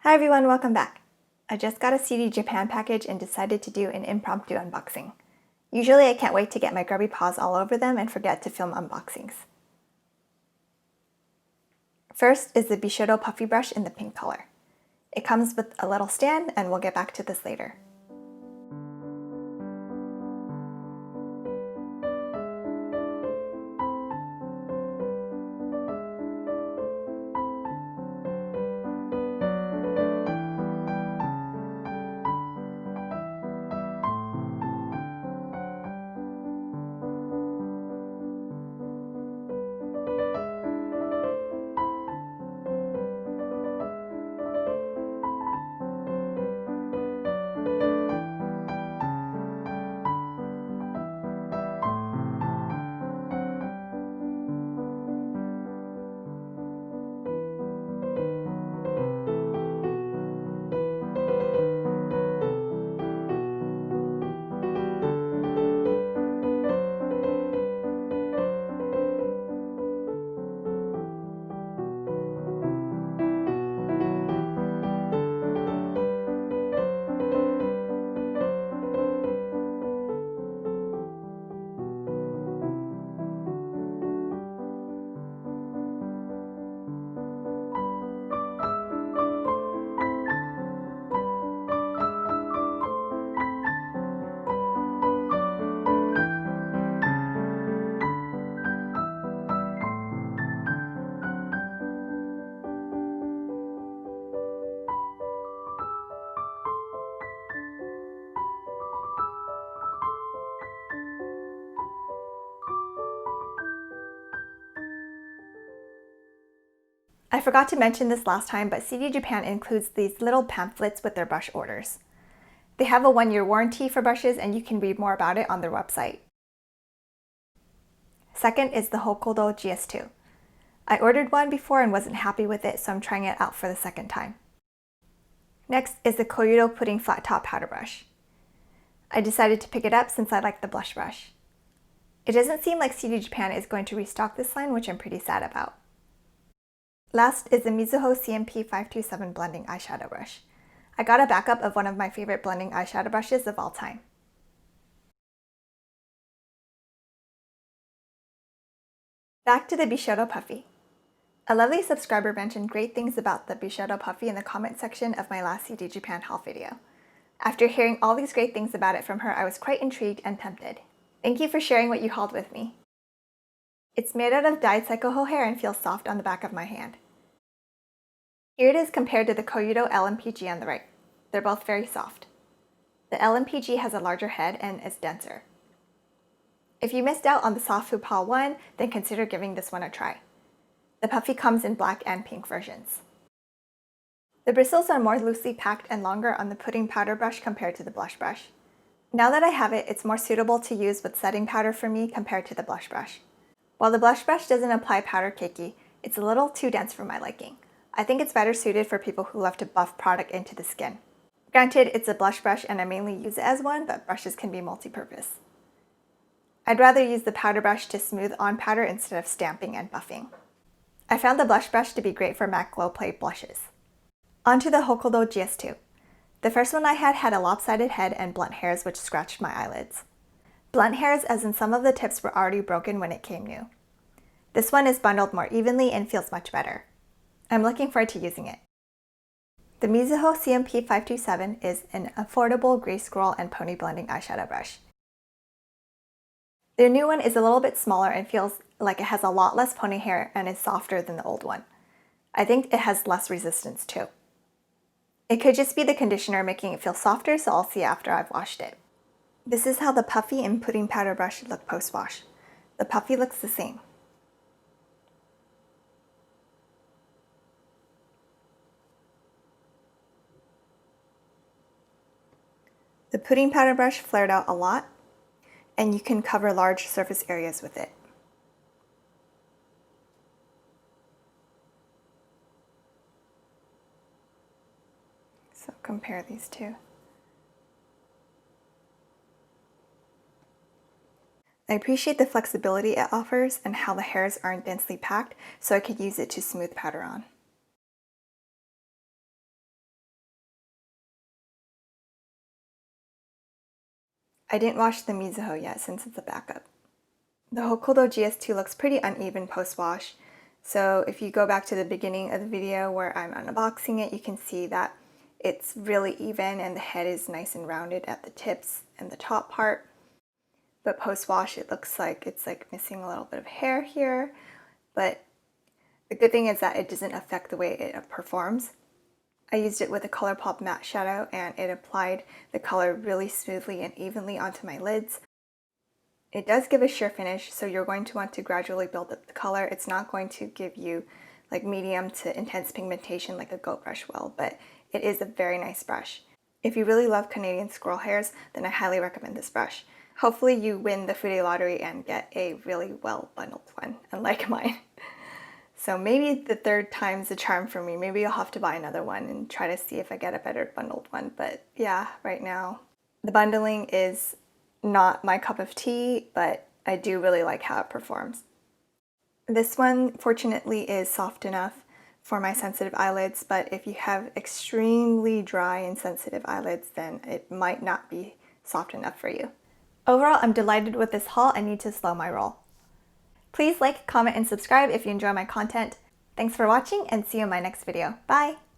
Hi everyone, welcome back. I just got a CDJapan package and decided to do an impromptu unboxing. Usually I can't wait to get my grubby paws all over them and forget to film unboxings. First is the Bisyodo puffy brush in the pink color. It comes with a little stand and we'll get back to this later. I forgot to mention this last time, but CDJapan includes these little pamphlets with their brush orders. They have a 1-year warranty for brushes and you can read more about it on their website. Second is the Houkodou GS-1. I ordered one before and wasn't happy with it, so I'm trying it out for the second time. Next is the Koyudo Pudding Flat Top Powder Brush. I decided to pick it up since I like the blush brush. It doesn't seem like CDJapan is going to restock this line, which I'm pretty sad about. Last is the Mizuho CMP 527 Blending Eyeshadow Brush. I got a backup of one of my favorite blending eyeshadow brushes of all time. Back to the Bisyodo Puffy. A lovely subscriber mentioned great things about the Bisyodo Puffy in the comment section of my last CDJapan haul video. After hearing all these great things about it from her, I was quite intrigued and tempted. Thank you for sharing what you hauled with me. It's made out of dyed psycho hair and feels soft on the back of my hand. Here it is compared to the Koyudo LMPG on the right. They're both very soft. The LMPG has a larger head and is denser. If you missed out on the soft Fupa one, then consider giving this one a try. The puffy comes in black and pink versions. The bristles are more loosely packed and longer on the pudding powder brush compared to the blush brush. Now that I have it, it's more suitable to use with setting powder for me compared to the blush brush. While the blush brush doesn't apply powder cakey, it's a little too dense for my liking. I think it's better suited for people who love to buff product into the skin. Granted, it's a blush brush and I mainly use it as one, but brushes can be multi-purpose. I'd rather use the powder brush to smooth on powder instead of stamping and buffing. I found the blush brush to be great for matte glow play blushes. Onto the Houkodou GS-1. The first one I had a lopsided head and blunt hairs which scratched my eyelids. Blunt hairs as in some of the tips were already broken when it came new. This one is bundled more evenly and feels much better. I'm looking forward to using it. The Mizuho CMP 527 is an affordable gray squirrel and pony blending eyeshadow brush. Their new one is a little bit smaller and feels like it has a lot less pony hair and is softer than the old one. I think it has less resistance too. It could just be the conditioner making it feel softer, so I'll see after I've washed it. This is how the puffy and pudding powder brush look post-wash. The puffy looks the same. The pudding powder brush flared out a lot, and you can cover large surface areas with it. So compare these two. I appreciate the flexibility it offers and how the hairs aren't densely packed, so I could use it to smooth powder on. I didn't wash the Mizuho yet since it's a backup. The Houkodou GS-2 looks pretty uneven post-wash, so if you go back to the beginning of the video where I'm unboxing it, you can see that it's really even and the head is nice and rounded at the tips and the top part. But post-wash it looks like it's like missing a little bit of hair here, but the good thing is that it doesn't affect the way it performs. I used it with a ColourPop matte shadow and it applied the color really smoothly and evenly onto my lids. It does give a sheer finish, so you're going to want to gradually build up the color. It's not going to give you like medium to intense pigmentation like a goat brush will, but it is a very nice brush. If you really love Canadian squirrel hairs, then I highly recommend this brush. Hopefully you win the Fude lottery and get a really well bundled one, unlike mine. So maybe the third time's the charm for me. Maybe I'll have to buy another one and try to see if I get a better bundled one. But yeah, right now the bundling is not my cup of tea, but I do really like how it performs. This one fortunately is soft enough for my sensitive eyelids, but if you have extremely dry and sensitive eyelids, then it might not be soft enough for you. Overall, I'm delighted with this haul. I need to slow my roll. Please like, comment, and subscribe if you enjoy my content. Thanks for watching and see you in my next video. Bye!